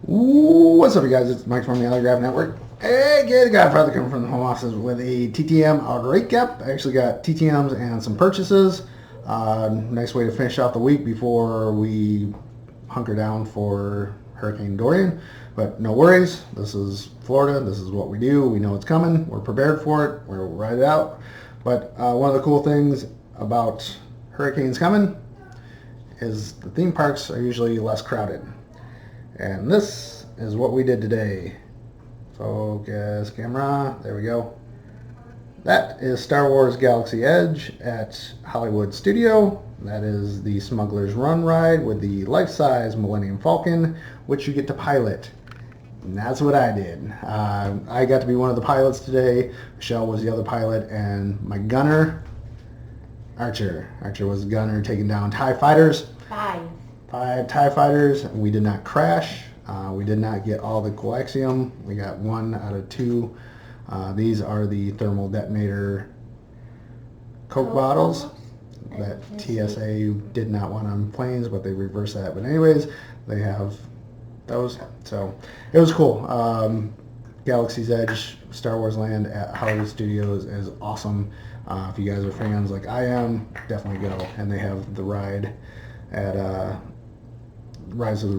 What's up, you guys? It's Mike from the Autograph Network. Hey, the Godfather coming from the home office with a TTM outright cap. I actually got TTMs and some purchases. Nice way to finish out the week before we hunker down for Hurricane Dorian. But no worries. This is Florida. This is what we do. We know it's coming. We're prepared for it. We'll ride it out. But one of the cool things about hurricanes coming is the theme parks are usually less crowded. And this is what we did today. Focus camera, there we go. That is Star Wars Galaxy Edge at Hollywood Studio. That is the Smuggler's Run ride with the life-size Millennium Falcon, which you get to pilot. And that's what I did. I got to be one of the pilots today. Michelle was the other pilot, and my gunner, Archer was the gunner taking down TIE fighters. Five TIE fighters, and we did not crash. We did not get all the coaxium. We got 1 out of 2. These are the thermal detonator Coke bottles that TSA did not want on planes, but they reversed that. But anyways, they have those. So it was cool. Galaxy's Edge, Star Wars Land at Hollywood Studios is awesome. If you guys are fans like I am, definitely go. And they have the ride at Rise of the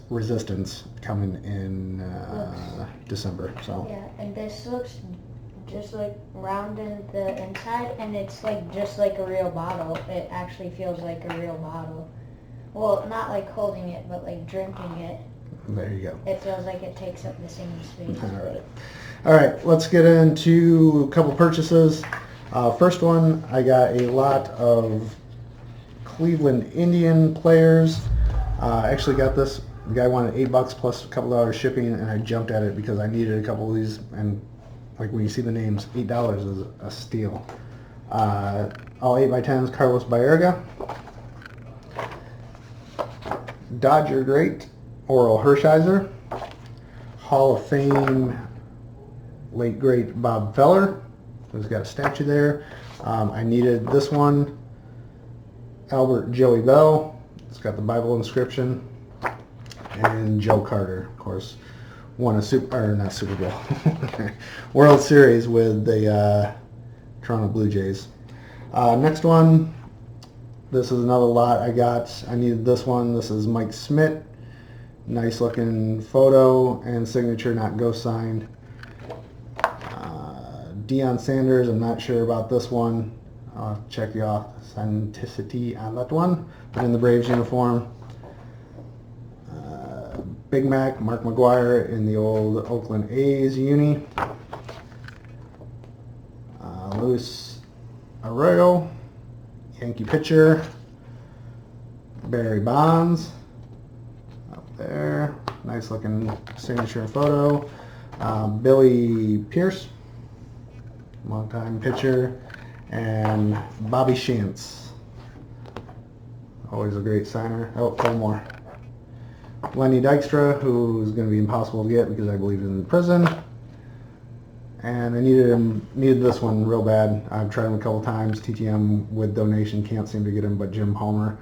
Resistance coming in December. So yeah, and this looks just like round in the inside, and it's like just like a real bottle. It actually feels like a real bottle. Well, not like holding it, but like drinking it. There you go. It feels like it takes up the same space. All right. Let's get into a couple purchases. First one, I got a lot of Cleveland Indian players. I actually got this. The guy wanted $8 plus a couple dollars shipping, and I jumped at it because I needed a couple of these. And like when you see the names, $8 is a steal. All 8x10s, Carlos Baerga. Dodger great, Oral Hershiser. Hall of Fame, late great Bob Feller, who's got a statue there. I needed this one, Albert Joey Bell. It's got the Bible inscription. And Joe Carter, of course, won a World Series with the Toronto Blue Jays. Next one, this is another lot I got. I needed this one. This is Mike Smith. Nice looking photo and signature, not ghost signed. Deion Sanders, I'm not sure about this one. I'll have to check the authenticity on that one. But in the Braves uniform. Big Mac, Mark McGuire in the old Oakland A's uni. Luis Arroyo, Yankee pitcher. Barry Bonds, up there. Nice looking signature photo. Billy Pierce, longtime pitcher. And Bobby Shantz, always a great signer. Oh, one more. Lenny Dykstra, who's going to be impossible to get because I believe he's in prison. And I needed this one real bad. I've tried him a couple times. TTM with donation, can't seem to get him, but Jim Palmer,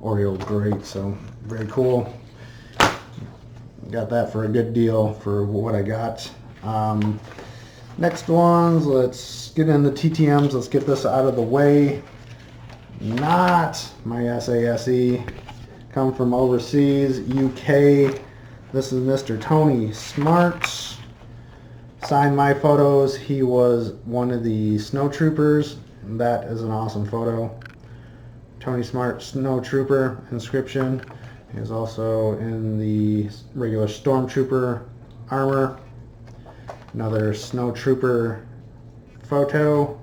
Orioles great, so very cool. Got that for a good deal for what I got. Next ones, let's get into TTMs. Let's get this out of the way. Not my SASE. Come from overseas, UK. This is Mr. Tony Smart. Signed my photos. He was one of the snow troopers. That is an awesome photo. Tony Smart, snow trooper inscription. He is also in the regular stormtrooper armor. Another snow trooper photo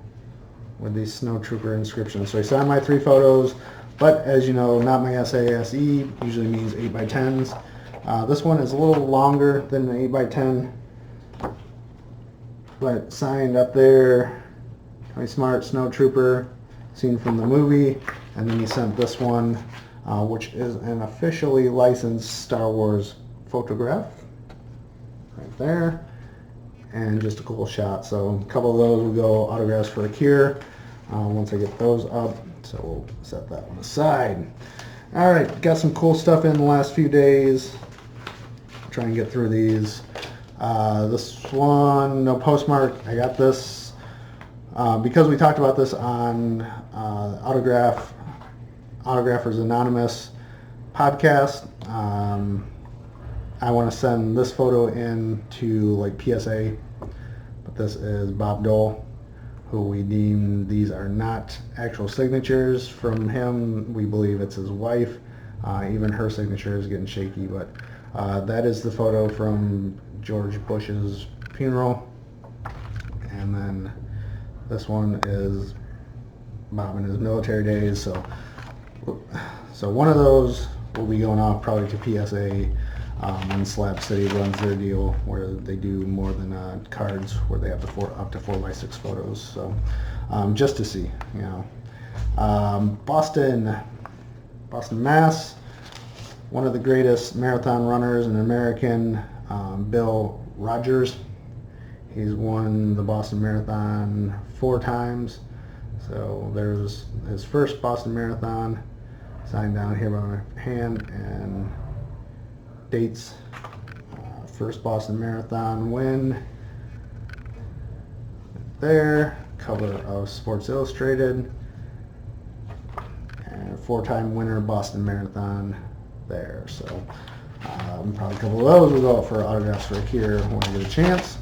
with the snow trooper inscription. So he signed my 3 photos, but as you know, not my SASE, usually means 8x10s. This one is a little longer than the 8x10, but signed up there, Tony Smart, snow trooper, seen from the movie. And then he sent this one, which is an officially licensed Star Wars photograph, right there. And just a cool shot. So a couple of those will go autographs for a cure once I get those up. So we'll set that one aside. All right, got some cool stuff in the last few days. try and get through these. This one, no postmark. I got this because we talked about this on Autographers Anonymous podcast. I want to send this photo in to like PSA, but this is Bob Dole, who we deem these are not actual signatures from him. We believe it's his wife. Even her signature is getting shaky, but that is the photo from George Bush's funeral. And then this one is Bob in his military days. So one of those will be going off probably to PSA when Slab City runs their deal where they do more than cards, where they have up to 4x6 photos. So just to see, you know. Boston, Mass. One of the greatest marathon runners in American, Bill Rogers. He's won the Boston Marathon 4 times. So there's his first Boston Marathon, signed down here by my hand, and dates. First Boston Marathon win. There, cover of Sports Illustrated. And 4-time winner Boston Marathon there. So probably a couple of those will go out for autographs right here when I get a chance.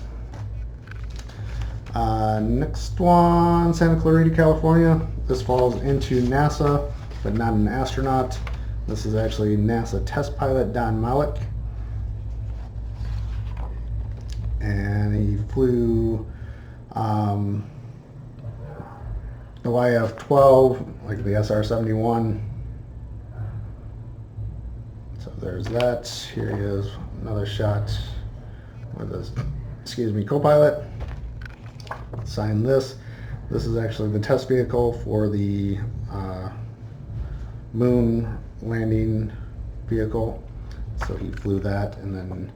Next one, Santa Clarita, California. This falls into NASA, but not an astronaut. This is actually NASA test pilot Don Malik. And he flew the YF-12, like the SR-71. So there's that. Here he is, another shot with his, co-pilot. Sign this. This is actually the test vehicle for the moon landing vehicle. So he flew that, and then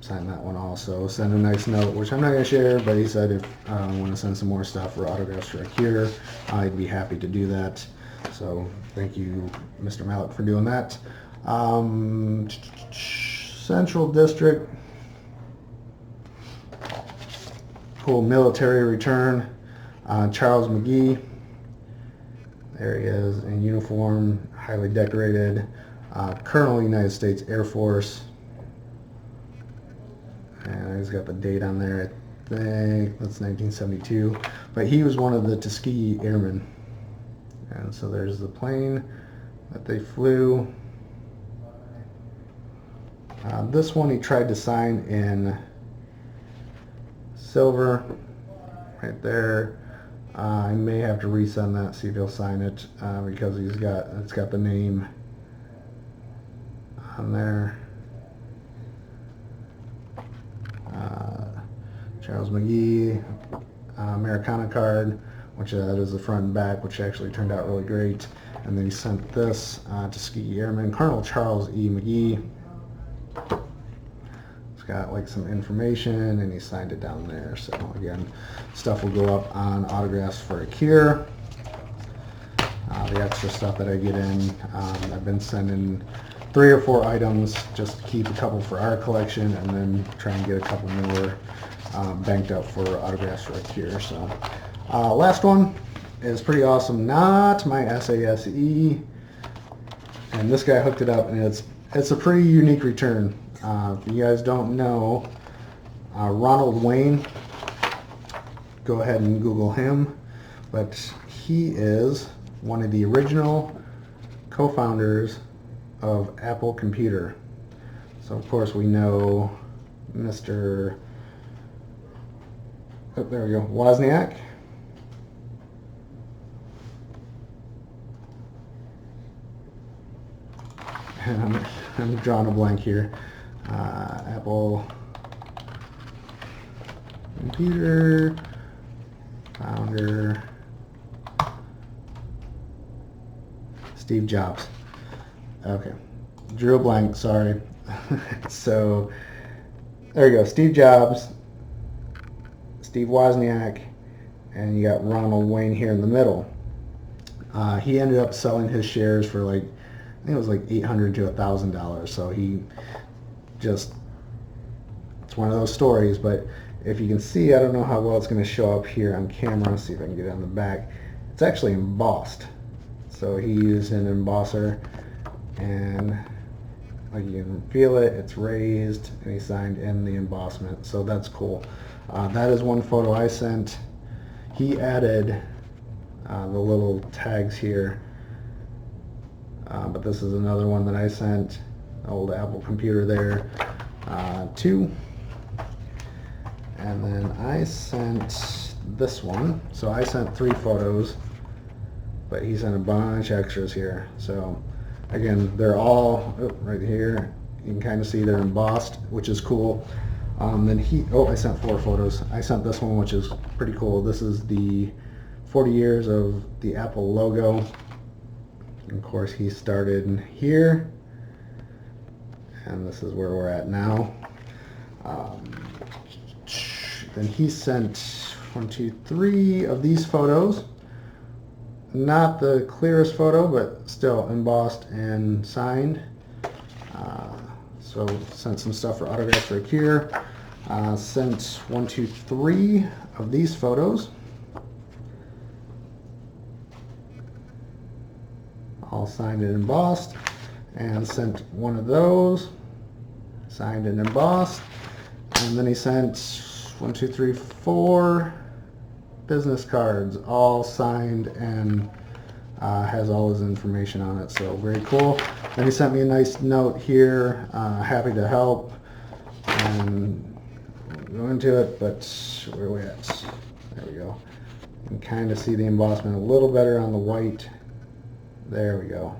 signed that one also. Send a nice note, which I'm not going to share, but he said if I want to send some more stuff for autographs for Akira, I'd be happy to do that. So thank you, Mr. Malik, for doing that. Central District. Cool military return. Charles McGee. There he is in uniform, highly decorated. Colonel United States Air Force. And he's got the date on there. I think that's 1972. But he was one of the Tuskegee Airmen. And so there's the plane that they flew. This one he tried to sign in silver right there. I may have to resend that, see if he'll sign it, because it's got the name on there. Charles McGee Americana card, which that is the front and back, which actually turned out really great. And then he sent this to Tuskegee Airman Colonel Charles E. McGee. It's got like some information, and he signed it down there. So again, stuff will go up on autographs for Akira. The extra stuff that I get in, I've been sending 3 or 4 items just to keep a couple for our collection, and then try and get a couple more banked up for autographs for Akira. So last one is pretty awesome. Not my SASE, and this guy hooked it up, and it's a pretty unique return. If you guys don't know, Ronald Wayne, go ahead and Google him, but he is one of the original co-founders of Apple Computer. So of course we know Mr. Oh, there we go, Wozniak. And I'm drawing a blank here. Apple Computer founder Steve Jobs. Okay, drew a blank, sorry. So there you go, Steve Jobs, Steve Wozniak, and you got Ronald Wayne here in the middle. He ended up selling his shares for like I think it was like $800 to $1,000. So he just, it's one of those stories. But if you can see, I don't know how well it's going to show up here on camera. Let's see if I can get it on the back. It's actually embossed. So he used an embosser, and like you can feel it, it's raised, and he signed in the embossment. So that's cool. That is one photo I sent. He added the little tags here. But this is another one that I sent. Old Apple computer there, too. And then I sent this one. So I sent 3 photos, but he sent a bunch of extras here. So again, they're all right here. You can kind of see they're embossed, which is cool. Then I sent 4 photos. I sent this one, which is pretty cool. This is the 40 years of the Apple logo. And of course, he started here, and this is where we're at now. Then he sent 1, 2, 3 of these photos. Not the clearest photo, but still embossed and signed. So sent some stuff for autographs right here. Sent 1, 2, 3 of these photos. All signed and embossed. And sent one of those, signed and embossed. And then he sent 1, 2, 3, 4 business cards, all signed and has all his information on it. So very cool. And he sent me a nice note here, happy to help, and go into it, but where are we at? There we go. You can kind of see the embossment a little better on the white. There we go.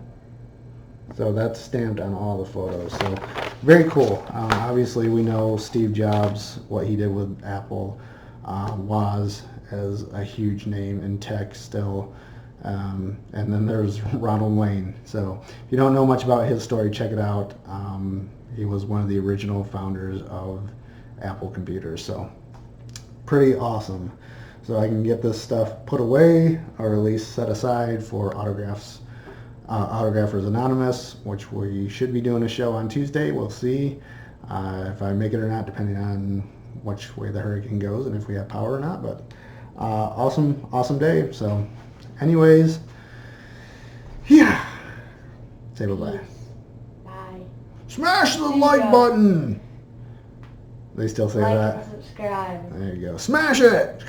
So that's stamped on all the photos. So very cool. Obviously, we know Steve Jobs, what he did with Apple, was as a huge name in tech still. And then there's Ronald Wayne. So if you don't know much about his story, check it out. He was one of the original founders of Apple computers. So pretty awesome. So I can get this stuff put away, or at least set aside for autographs. Autographers Anonymous, which we should be doing a show on Tuesday. We'll see if I make it or not, depending on which way the hurricane goes and if we have power or not. But awesome day. So anyways, yeah, say bye-bye. Bye. Smash the like button. They still say Like that? and subscribe. There you go. Smash it.